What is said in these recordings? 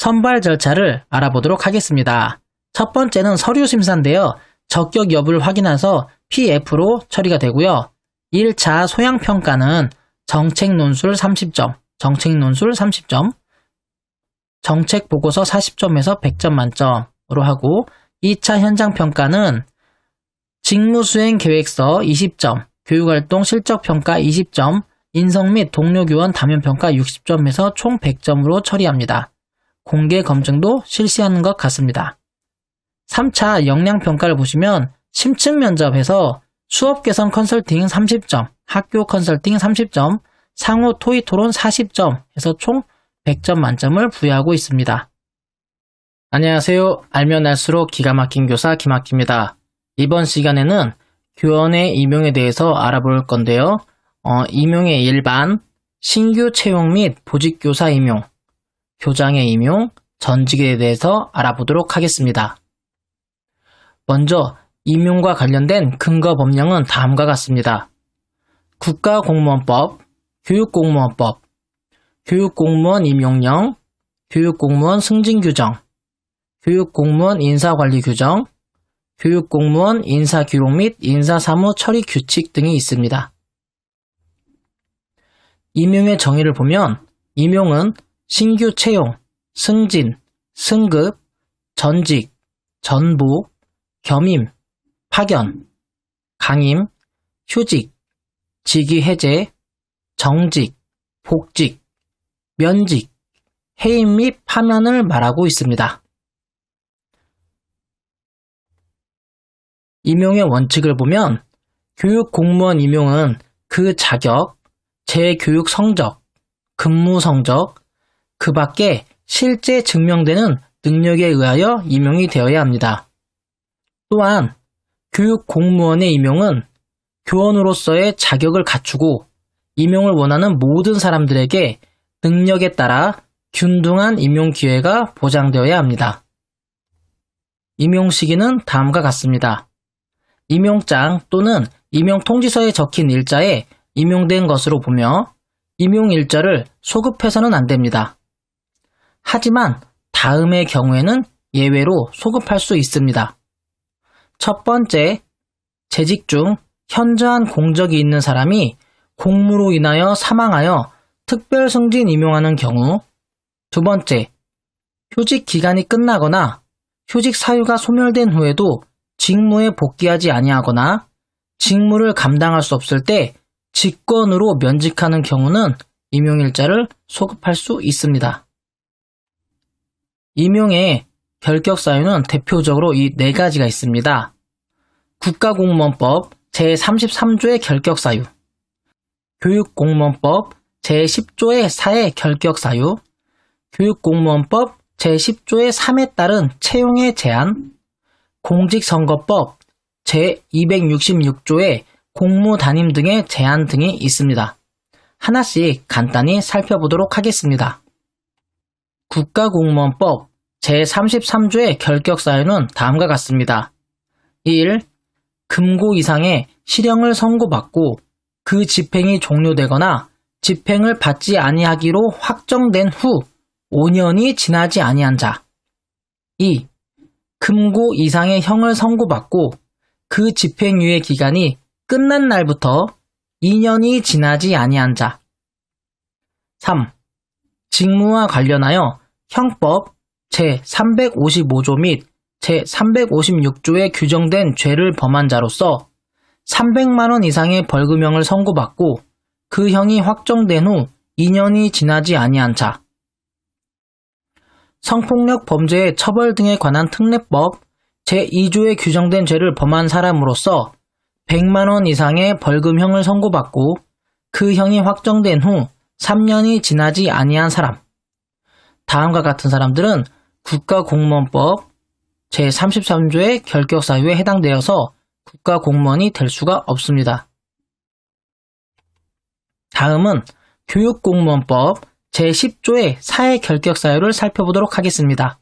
선발 절차를 알아보도록 하겠습니다. 첫 번째는 서류 심사인데요. 적격 여부를 확인해서 PF로 처리가 되고요. 1차 소양평가는 정책 논술 30점, 정책 보고서 40점에서 100점 만점으로 하고 2차 현장 평가는 직무수행 계획서 20점, 교육활동 실적평가 20점, 인성 및 동료교원 다면평가 60점에서 총 100점으로 처리합니다. 공개 검증도 실시하는 것 같습니다. 3차 역량평가를 보시면 심층 면접에서 수업 개선 컨설팅 30점, 학교 컨설팅 30점, 상호 토의 토론 40점 해서 총 100점 만점을 부여하고 있습니다. 안녕하세요. 알면 알수록 기가 막힌 교사 김학기입니다. 이번 시간에는 교원의 임용에 대해서 알아볼 건데요. 임용의 일반, 신규 채용 및 보직교사 임용, 교장의 임용, 전직에 대해서 알아보도록 하겠습니다. 먼저 임용과 관련된 근거 법령은 다음과 같습니다. 국가공무원법, 교육공무원법, 교육공무원 임용령, 교육공무원 승진규정, 교육공무원 인사관리규정, 교육공무원 인사기록 및 인사사무 처리 규칙 등이 있습니다. 임용의 정의를 보면 임용은 신규 채용, 승진, 승급, 전직, 전보, 겸임, 파견, 강임, 휴직, 직위 해제, 정직, 복직, 면직, 해임 및 파면을 말하고 있습니다. 임용의 원칙을 보면 교육공무원 임용은 그 자격, 재교육 성적, 근무 성적, 그 밖에 실제 증명되는 능력에 의하여 임용이 되어야 합니다. 또한 교육공무원의 임용은 교원으로서의 자격을 갖추고 임용을 원하는 모든 사람들에게 능력에 따라 균등한 임용 기회가 보장되어야 합니다. 임용 시기는 다음과 같습니다. 임용장 또는 임용통지서에 적힌 일자에 임용된 것으로 보며 임용 일자를 소급해서는 안 됩니다. 하지만 다음의 경우에는 예외로 소급할 수 있습니다. 첫 번째, 재직 중 현저한 공적이 있는 사람이 공무로 인하여 사망하여 특별 승진 임용하는 경우. 두 번째, 휴직 기간이 끝나거나 휴직 사유가 소멸된 후에도 직무에 복귀하지 아니하거나 직무를 감당할 수 없을 때 직권으로 면직하는 경우는 임용일자를 소급할 수 있습니다. 임용의 결격 사유는 대표적으로 이 4가지가 있습니다. 국가공무원법 제33조의 결격 사유, 교육공무원법 제10조의 4의 결격 사유, 교육공무원법 제10조의 3에 따른 채용의 제한, 공직선거법 제266조의 공무단임 등의 제한 등이 있습니다. 하나씩 간단히 살펴보도록 하겠습니다. 국가공무원법 제33조의 결격 사유는 다음과 같습니다. 1. 금고 이상의 실형을 선고받고 그 집행이 종료되거나 집행을 받지 아니하기로 확정된 후 5년이 지나지 아니한 자. 2. 금고 이상의 형을 선고받고 그 집행유예 기간이 끝난 날부터 2년이 지나지 아니한 자. 3. 직무와 관련하여 형법 제355조 및 제356조에 규정된 죄를 범한 자로서 300만 원 이상의 벌금형을 선고받고 그 형이 확정된 후 2년이 지나지 아니한 자. 성폭력 범죄의 처벌 등에 관한 특례법 제2조에 규정된 죄를 범한 사람으로서 100만 원 이상의 벌금형을 선고받고 그 형이 확정된 후 3년이 지나지 아니한 사람. 다음과 같은 사람들은 국가공무원법 제33조의 결격 사유에 해당되어서 국가공무원이 될 수가 없습니다. 다음은 교육공무원법 제10조의 4의 결격 사유를 살펴보도록 하겠습니다.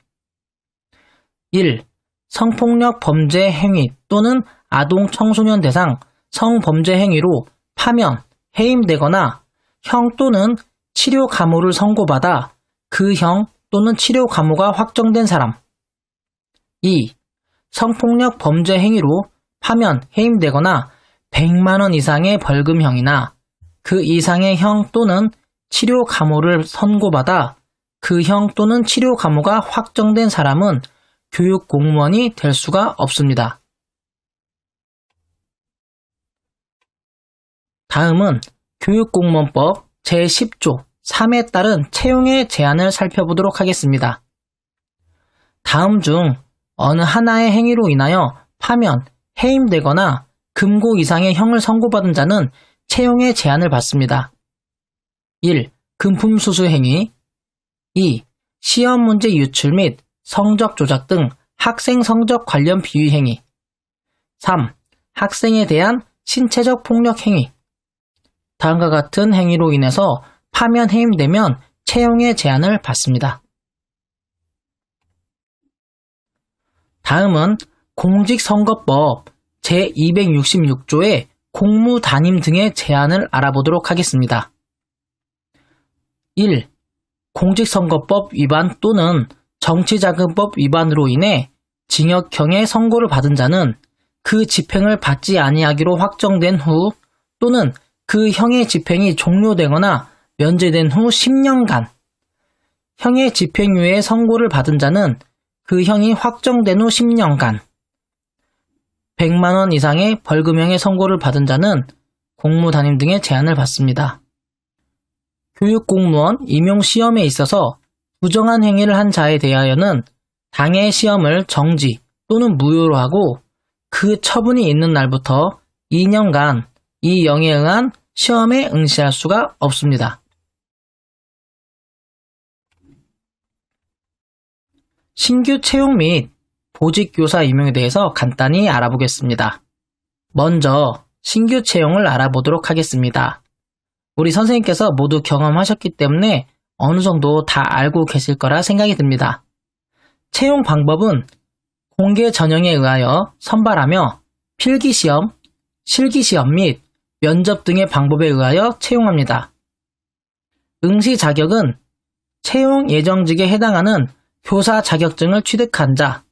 1. 성폭력 범죄 행위 또는 아동 청소년 대상 성범죄 행위로 파면, 해임되거나 형 또는 치료 감호를 선고받아 그 형 또는 치료 감호가 확정된 사람. 2. 성폭력 범죄 행위로 파면, 해임되거나 100만 원 이상의 벌금형이나 그 이상의 형 또는 치료 감호를 선고받아 그 형 또는 치료 감호가 확정된 사람은 교육 공무원이 될 수가 없습니다. 다음은 교육공무원법 제10조 3에 따른 채용의 제한을 살펴보도록 하겠습니다. 다음 중 어느 하나의 행위로 인하여 파면, 해임되거나 금고 이상의 형을 선고받은 자는 채용의 제한을 받습니다. 1. 금품수수 행위. 2. 시험 문제 유출 및 성적 조작 등 학생 성적 관련 비위 행위. 3. 학생에 대한 신체적 폭력 행위. 다음과 같은 행위로 인해서 파면, 해임되면 채용의 제한을 받습니다. 다음은 공직선거법 제266조의 공무단임 등의 제한을 알아보도록 하겠습니다. 1. 공직선거법 위반 또는 정치자금법 위반으로 인해 징역형의 선고를 받은 자는 그 집행을 받지 아니하기로 확정된 후 또는 그 형의 집행이 종료되거나 면제된 후 10년간, 형의 집행유예 선고를 받은 자는 그 형이 확정된 후 10년간, 100만 원 이상의 벌금형의 선고를 받은 자는 공무단임 등의 제한을 받습니다. 교육공무원 임용시험에 있어서 부정한 행위를 한 자에 대하여는 당해 시험을 정지 또는 무효로 하고 그 처분이 있는 날부터 2년간 이 영에 응한 시험에 응시할 수가 없습니다. 신규 채용 및 보직교사 임용에 대해서 간단히 알아보겠습니다. 먼저 신규 채용을 알아보도록 하겠습니다. 우리 선생님께서 모두 경험하셨기 때문에 어느 정도 다 알고 계실 거라 생각이 듭니다. 채용 방법은 공개 전형에 의하여 선발하며 필기시험, 실기시험 및 면접 등의 방법에 의하여 채용합니다. 응시 자격은 채용 예정직에 해당하는 교사 자격증을 취득한 자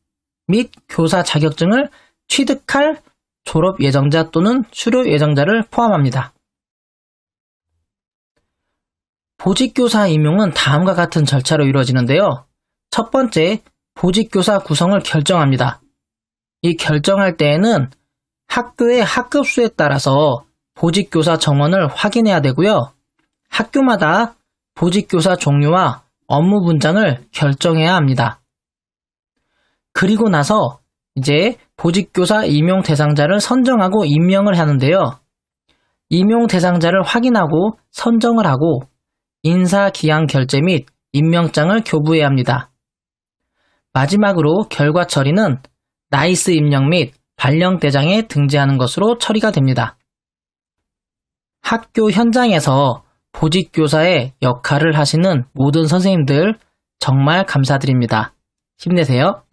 및 교사 자격증을 취득할 졸업 예정자 또는 수료 예정자를 포함합니다. 보직교사 임용은 다음과 같은 절차로 이루어지는데요. 첫 번째, 보직교사 구성을 결정합니다. 이 결정할 때에는 학교의 학급수에 따라서 보직교사 정원을 확인해야 되고요. 학교마다 보직교사 종류와 업무 분장을 결정해야 합니다. 그리고 나서 이제 보직교사 임용 대상자를 선정하고 임명을 하는데요. 임용 대상자를 확인하고 선정을 하고 인사기한 결제 및 임명장을 교부해야 합니다. 마지막으로 결과 처리는 나이스 임령 및 발령대장에 등재하는 것으로 처리가 됩니다. 학교 현장에서 보직교사의 역할을 하시는 모든 선생님들 정말 감사드립니다. 힘내세요.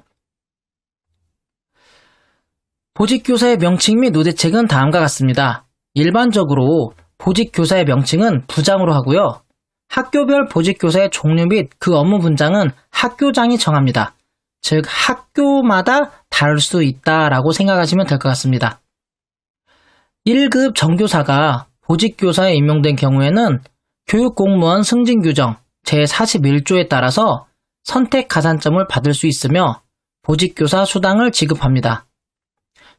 보직교사의 명칭 및 우대책은 다음과 같습니다. 일반적으로 보직교사의 명칭은 부장으로 하고요. 학교별 보직교사의 종류 및 그 업무 분장은 학교장이 정합니다. 즉 학교마다 다를 수 있다라고 생각하시면 될 것 같습니다. 1급 정교사가 보직교사에 임용된 경우에는 교육공무원 승진규정 제41조에 따라서 선택 가산점을 받을 수 있으며 보직교사 수당을 지급합니다.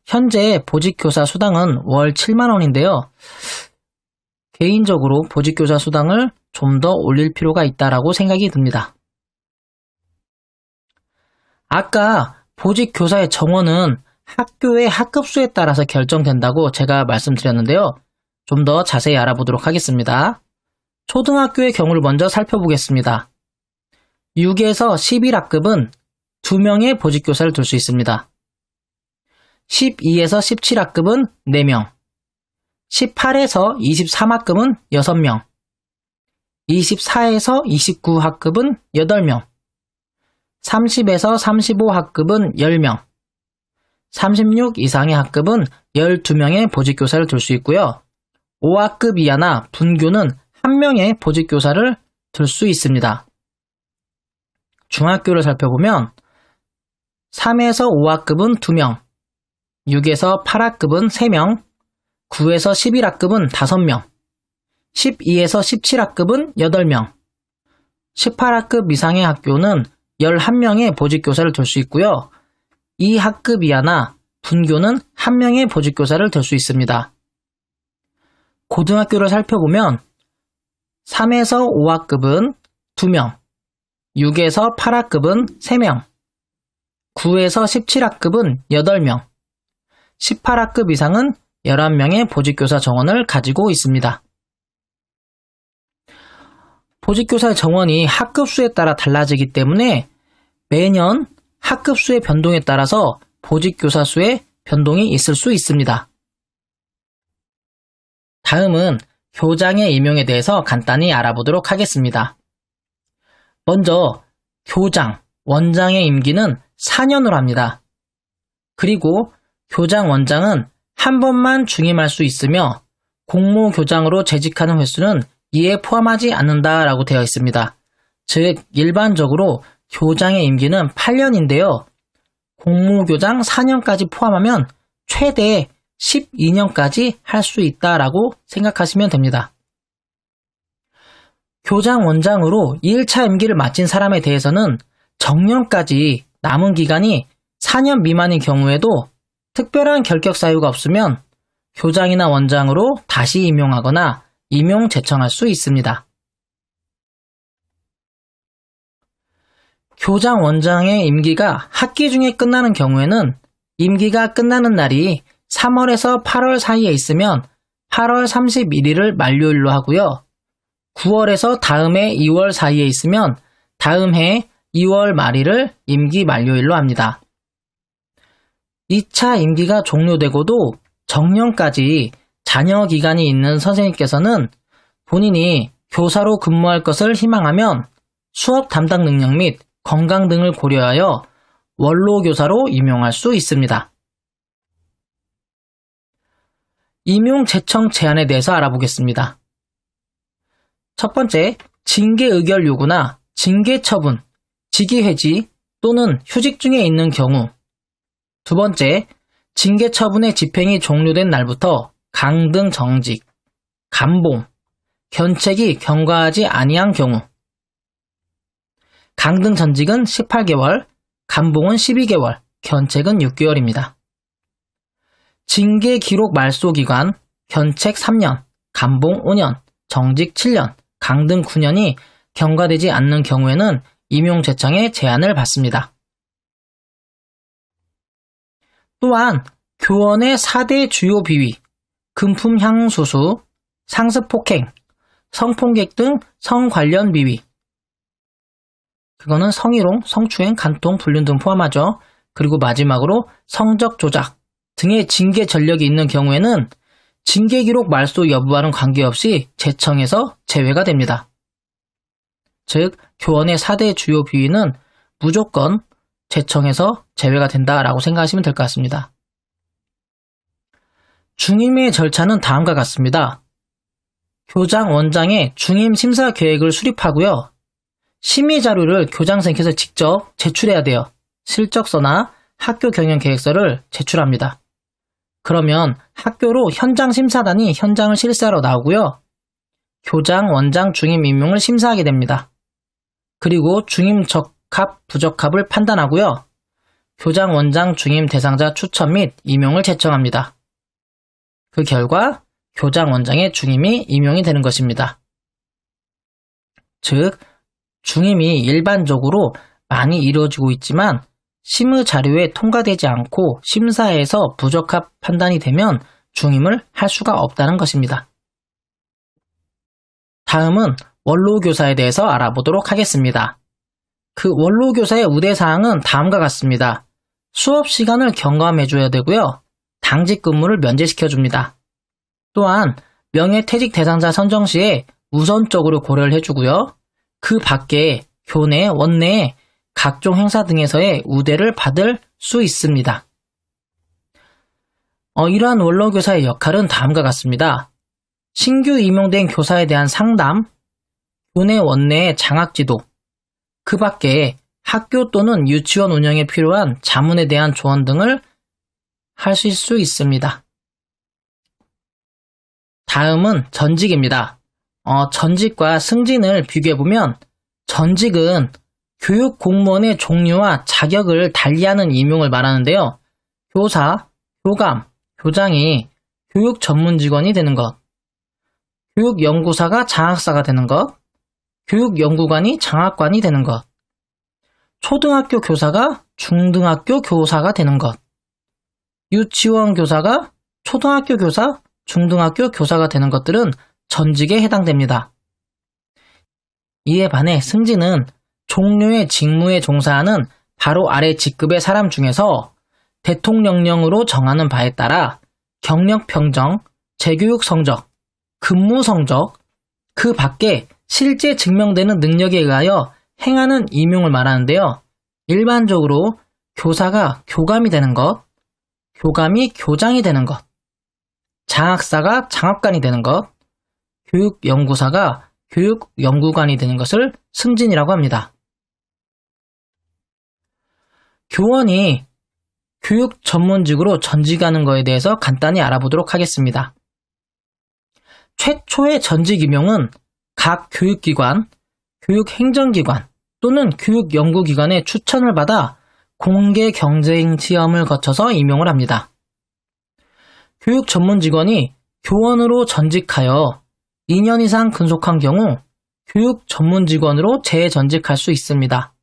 현재 보직교사 수당은 월 7만원인데요. 개인적으로 보직교사 수당을 좀 더 올릴 필요가 있다라고 생각이 듭니다. 아까 보직교사의 정원은 학교의 학급수에 따라서 결정된다고 제가 말씀드렸는데요. 좀 더 자세히 알아보도록 하겠습니다. 초등학교의 경우를 먼저 살펴보겠습니다. 6에서 11학급은 2명의 보직교사를 둘 수 있습니다. 12에서 17학급은 4명, 18에서 23학급은 6명, 24에서 29학급은 8명, 30에서 35학급은 10명, 36 이상의 학급은 12명의 보직교사를 둘 수 있고요. 5학급 이하나 분교는 1명의 보직교사를 둘 수 있습니다. 중학교를 살펴보면 3에서 5학급은 2명, 6에서 8학급은 3명, 9에서 11학급은 5명, 12에서 17학급은 8명, 18학급 이상의 학교는 11명의 보직교사를 둘 수 있고요. 2학급 이하나 분교는 1명의 보직교사를 둘 수 있습니다. 고등학교를 살펴보면 3에서 5학급은 2명, 6에서 8학급은 3명, 9에서 17학급은 8명, 18학급 이상은 11명의 보직교사 정원을 가지고 있습니다. 보직교사의 정원이 학급 수에 따라 달라지기 때문에 매년 학급 수의 변동에 따라서 보직교사 수의 변동이 있을 수 있습니다. 다음은 교장의 임용에 대해서 간단히 알아보도록 하겠습니다. 먼저 교장, 원장의 임기는 4년으로 합니다. 그리고 교장, 원장은 한 번만 중임할 수 있으며 공모교장으로 재직하는 횟수는 이에 포함하지 않는다라고 되어 있습니다. 즉 일반적으로 교장의 임기는 8년인데요. 공모교장 4년까지 포함하면 최대 12년까지 할 수 있다라고 생각하시면 됩니다. 교장, 원장으로 1차 임기를 마친 사람에 대해서는 정년까지 남은 기간이 4년 미만인 경우에도 특별한 결격 사유가 없으면 교장이나 원장으로 다시 임용하거나 임용 제청할 수 있습니다. 교장, 원장의 임기가 학기 중에 끝나는 경우에는 임기가 끝나는 날이 3월에서 8월 사이에 있으면 8월 31일을 만료일로 하고요. 9월에서 다음 해 2월 사이에 있으면 다음 해 2월 말일을 임기 만료일로 합니다. 2차 임기가 종료되고도 정년까지 잔여 기간이 있는 선생님께서는 본인이 교사로 근무할 것을 희망하면 수업 담당 능력 및 건강 등을 고려하여 원로교사로 임용할 수 있습니다. 임용 제청 제한에 대해서 알아보겠습니다. 첫 번째, 징계 의결 요구나 징계 처분, 직위 해지 또는 휴직 중에 있는 경우. 두 번째, 징계 처분의 집행이 종료된 날부터 강등 정직, 감봉, 견책이 경과하지 아니한 경우. 강등 전직은 18개월, 감봉은 12개월, 견책은 6개월입니다. 징계 기록 말소 기간, 견책 3년, 감봉 5년, 정직 7년, 강등 9년이 경과되지 않는 경우에는 임용 제청의 제한을 받습니다. 또한 교원의 4대 주요 비위, 금품 향수수, 상습 폭행, 성폭력 등 성 관련 비위. 그거는 성희롱, 성추행, 간통, 불륜 등 포함하죠. 그리고 마지막으로 성적 조작 등의 징계 전력이 있는 경우에는 징계 기록 말소 여부와는 관계없이 제청에서 제외가 됩니다. 즉, 교원의 4대 주요 비위는 무조건 제청에서 제외가 된다라고 생각하시면 될 것 같습니다. 중임의 절차는 다음과 같습니다. 교장, 원장의 중임 심사 계획을 수립하고요. 심의 자료를 교장선생님께서 직접 제출해야 돼요. 실적서나 학교 경영 계획서를 제출합니다. 그러면 학교로 현장 심사단이 현장을 실사하러 나오고요. 교장, 원장, 중임 임용을 심사하게 됩니다. 그리고 중임 적합, 부적합을 판단하고요. 교장, 원장, 중임 대상자 추천 및 임용을 제청합니다. 그 결과 교장, 원장의 중임이 임용이 되는 것입니다. 즉, 중임이 일반적으로 많이 이루어지고 있지만 심의 자료에 통과되지 않고 심사에서 부적합 판단이 되면 중임을 할 수가 없다는 것입니다. 다음은 원로교사에 대해서 알아보도록 하겠습니다. 그 원로교사의 우대사항은 다음과 같습니다. 수업 시간을 경감해줘야 되고요. 당직 근무를 면제시켜줍니다. 또한 명예퇴직 대상자 선정 시에 우선적으로 고려를 해주고요. 그 밖에 교내, 원내에 각종 행사 등에서의 우대를 받을 수 있습니다. 이러한 원로교사의 역할은 다음과 같습니다. 신규 임용된 교사에 대한 상담, 교내, 원내의 장학지도, 그 밖에 학교 또는 유치원 운영에 필요한 자문에 대한 조언 등을 하실 수 있습니다. 다음은 전직입니다. 전직과 승진을 비교해보면 전직은 교육 공무원의 종류와 자격을 달리하는 임용을 말하는데요. 교사, 교감, 교장이 교육 전문 직원이 되는 것, 교육연구사가 장학사가 되는 것, 교육연구관이 장학관이 되는 것, 초등학교 교사가 중등학교 교사가 되는 것, 유치원 교사가 초등학교 교사, 중등학교 교사가 되는 것들은 전직에 해당됩니다. 이에 반해 승진은 종류의 직무에 종사하는 바로 아래 직급의 사람 중에서 대통령령으로 정하는 바에 따라 경력 평정, 재교육 성적, 근무 성적, 그 밖에 실제 증명되는 능력에 의하여 행하는 임용을 말하는데요. 일반적으로 교사가 교감이 되는 것, 교감이 교장이 되는 것, 장학사가 장학관이 되는 것, 교육연구사가 교육연구관이 되는 것을 승진이라고 합니다. 교원이 교육 전문직으로 전직하는 것에 대해서 간단히 알아보도록 하겠습니다. 최초의 전직 임용은 각 교육기관, 교육행정기관 또는 교육연구기관의 추천을 받아 공개 경쟁 시험을 거쳐서 임용을 합니다. 교육 전문 직원이 교원으로 전직하여 2년 이상 근속한 경우 교육 전문 직원으로 재전직할 수 있습니다.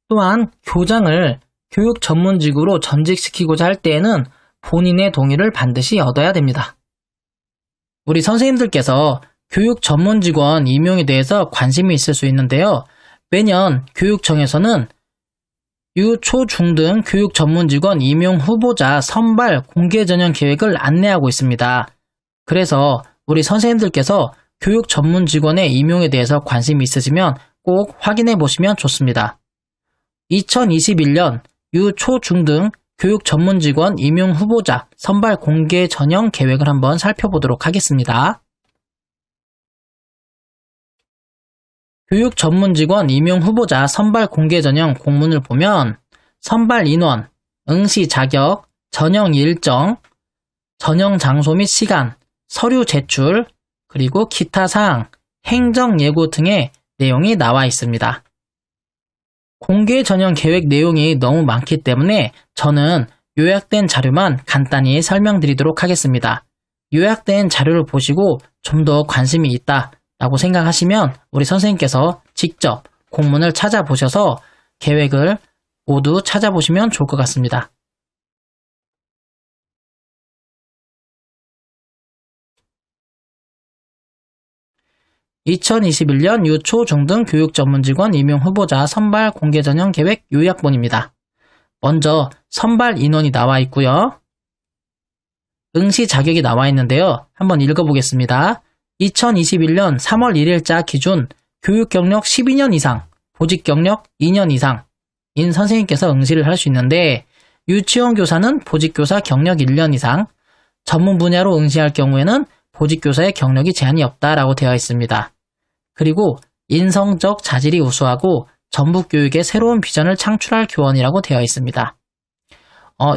또한 교장을 교육 전문직으로 전직시키고자 할 때에는 본인의 동의를 반드시 얻어야 됩니다. 우리 선생님들께서 교육 전문직원 임용에 대해서 관심이 있을 수 있는데요. 매년 교육청에서는 유, 초, 중 등 교육 전문직원 임용 후보자 선발 공개 전형 계획을 안내하고 있습니다. 그래서 우리 선생님들께서 교육 전문직원의 임용에 대해서 관심이 있으시면 꼭 확인해 보시면 좋습니다. 2021년 유, 초, 중 등 교육 전문직원 임용 후보자 선발 공개 전형 계획을 한번 살펴보도록 하겠습니다. 교육 전문직원 임용 후보자 선발 공개 전형 공문을 보면 선발 인원, 응시 자격, 전형 일정, 전형 장소 및 시간, 서류 제출, 그리고 기타 사항, 행정 예고 등의 내용이 나와 있습니다. 공개 전형 계획 내용이 너무 많기 때문에 저는 요약된 자료만 간단히 설명드리도록 하겠습니다. 요약된 자료를 보시고 좀 더 관심이 있다 라고 생각하시면 우리 선생님께서 직접 공문을 찾아보셔서 계획을 모두 찾아보시면 좋을 것 같습니다. (2021년) 유초 중등 교육 전문직원 임용 후보자 선발 공개 전형 계획 요약본입니다. 먼저 선발 인원이 나와 있고요. 응시 자격이 나와 있는데요. 한번 읽어보겠습니다. 2021년 3월 1일자 기준 교육 경력 12년 이상, 보직 경력 2년 이상인 선생님께서 응시를 할 수 있는데 유치원 교사는 보직교사 경력 1년 이상, 전문 분야로 응시할 경우에는 보직교사의 경력이 제한이 없다라고 되어 있습니다. 그리고 인성적 자질이 우수하고 전북교육의 새로운 비전을 창출할 교원이라고 되어 있습니다.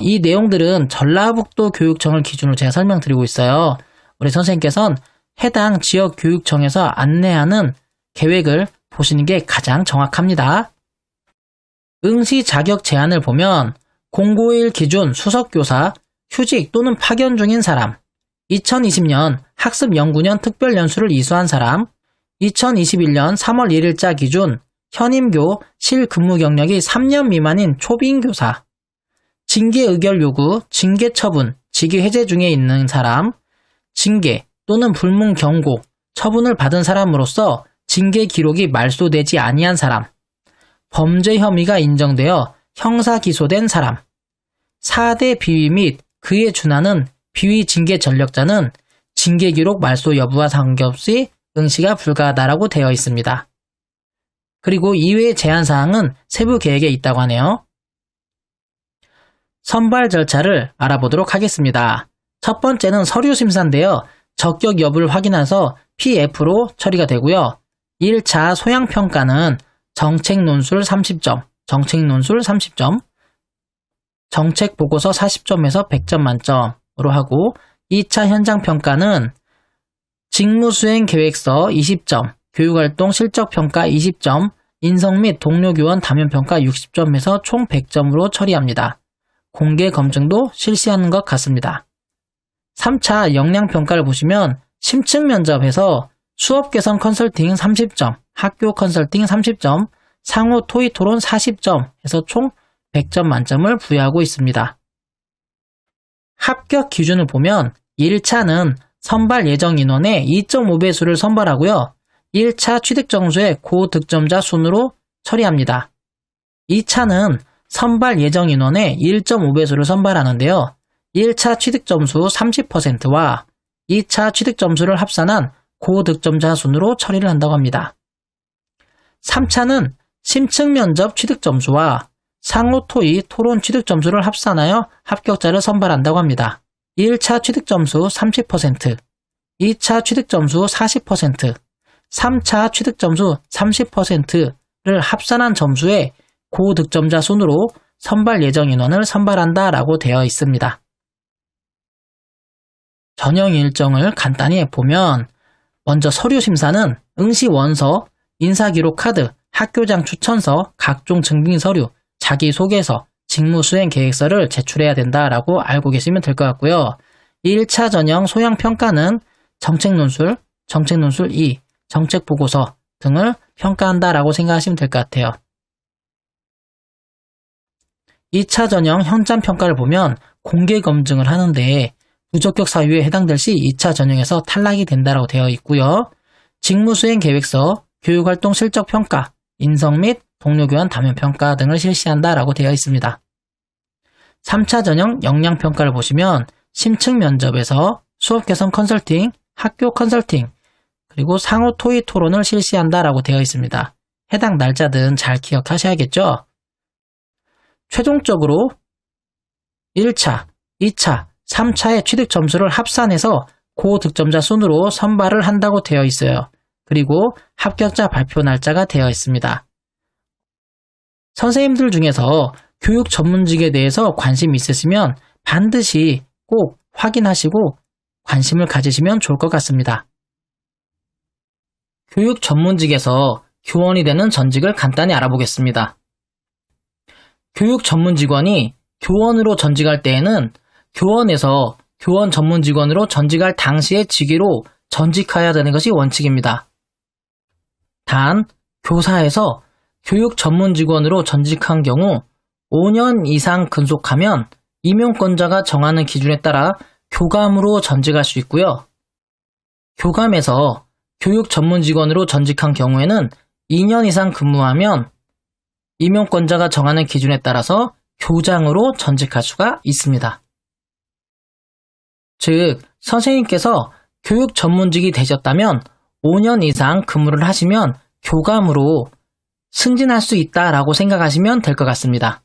이 내용들은 전라북도 교육청을 기준으로 제가 설명드리고 있어요. 우리 선생님께서는 해당 지역 교육청에서 안내하는 계획을 보시는 게 가장 정확합니다. 응시 자격 제한을 보면 공고일 기준 수석교사, 휴직 또는 파견 중인 사람, 2020년 학습연구년 특별연수를 이수한 사람, 2021년 3월 1일자 기준 현임교 실근무 경력이 3년 미만인 초빙교사, 징계 의결 요구, 징계 처분, 직위 해제 중에 있는 사람, 징계 또는 불문 경고, 처분을 받은 사람으로서 징계 기록이 말소되지 아니한 사람, 범죄 혐의가 인정되어 형사 기소된 사람, 4대 비위 및 그에 준하는 비위 징계 전력자는 징계 기록 말소 여부와 상관없이 응시가 불가하다라고 되어 있습니다. 그리고 이외의 제한사항은 세부 계획에 있다고 하네요. 선발 절차를 알아보도록 하겠습니다. 첫 번째는 서류 심사인데요. 적격 여부를 확인해서 PF로 처리가 되고요. 1차 소양평가는 정책 논술 30점, 정책 논술 30점, 정책 보고서 40점에서 100점 만점으로 하고 2차 현장 평가는 직무수행 계획서 20점, 교육활동 실적평가 20점, 인성 및 동료교원 다면평가 60점에서 총 100점으로 처리합니다. 공개 검증도 실시하는 것 같습니다. 3차 역량평가를 보시면 심층 면접에서 수업 개선 컨설팅 30점, 학교 컨설팅 30점, 상호 토의 토론 40점 해서 총 100점 만점을 부여하고 있습니다. 합격 기준을 보면 1차는 선발 예정 인원의 2.5배수를 선발하고요. 1차 취득 점수의 고득점자 순으로 처리합니다. 2차는 선발 예정 인원의 1.5배수를 선발하는데요. 1차 취득 점수 30%와 2차 취득 점수를 합산한 고득점자 순으로 처리를 한다고 합니다. 3차는 심층 면접 취득 점수와 상호 토의 토론 취득 점수를 합산하여 합격자를 선발한다고 합니다. 1차 취득 점수 30%, 2차 취득 점수 40%, 3차 취득 점수 30%를 합산한 점수의 고득점자 순으로 선발 예정 인원을 선발한다라고 되어 있습니다. 전형 일정을 간단히 보면 먼저 서류 심사는 응시 원서, 인사기록 카드, 학교장 추천서, 각종 증빙 서류, 자기소개서, 직무수행 계획서를 제출해야 된다라고 알고 계시면 될 것 같고요. 1차 전형 소양평가는 정책논술, 정책논술 2, 정책보고서 등을 평가한다라고 생각하시면 될 것 같아요. 2차 전형 현장평가를 보면 공개검증을 하는데 부적격 사유에 해당될 시 2차 전형에서 탈락이 된다라고 되어 있고요. 직무수행 계획서, 교육활동 실적평가, 인성 및 동료교원 다면평가 등을 실시한다라고 되어 있습니다. 3차 전형 역량평가를 보시면 심층 면접에서 수업 개선 컨설팅, 학교 컨설팅, 그리고 상호 토의 토론을 실시한다라고 되어 있습니다. 해당 날짜든 잘 기억하셔야겠죠? 최종적으로 1차, 2차, 3차의 취득 점수를 합산해서 고득점자 순으로 선발을 한다고 되어 있어요. 그리고 합격자 발표 날짜가 되어 있습니다. 선생님들 중에서 교육 전문직에 대해서 관심이 있으시면 반드시 꼭 확인하시고 관심을 가지시면 좋을 것 같습니다. 교육 전문직에서 교원이 되는 전직을 간단히 알아보겠습니다. 교육 전문직원이 교원으로 전직할 때에는 교원에서 교원 전문직원으로 전직할 당시의 직위로 전직해야 되는 것이 원칙입니다. 단, 교사에서 교육 전문직원으로 전직한 경우 5년 이상 근속하면 임용권자가 정하는 기준에 따라 교감으로 전직할 수 있고요. 교감에서 교육 전문직원으로 전직한 경우에는 2년 이상 근무하면 임용권자가 정하는 기준에 따라서 교장으로 전직할 수가 있습니다. 즉, 선생님께서 교육 전문직이 되셨다면 5년 이상 근무를 하시면 교감으로 승진할 수 있다라고 생각하시면 될 것 같습니다.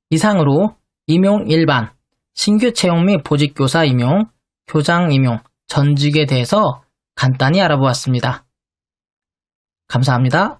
이상으로 임용 일반, 신규 채용 및 보직교사 임용, 교장 임용, 전직에 대해서 간단히 알아보았습니다. 감사합니다.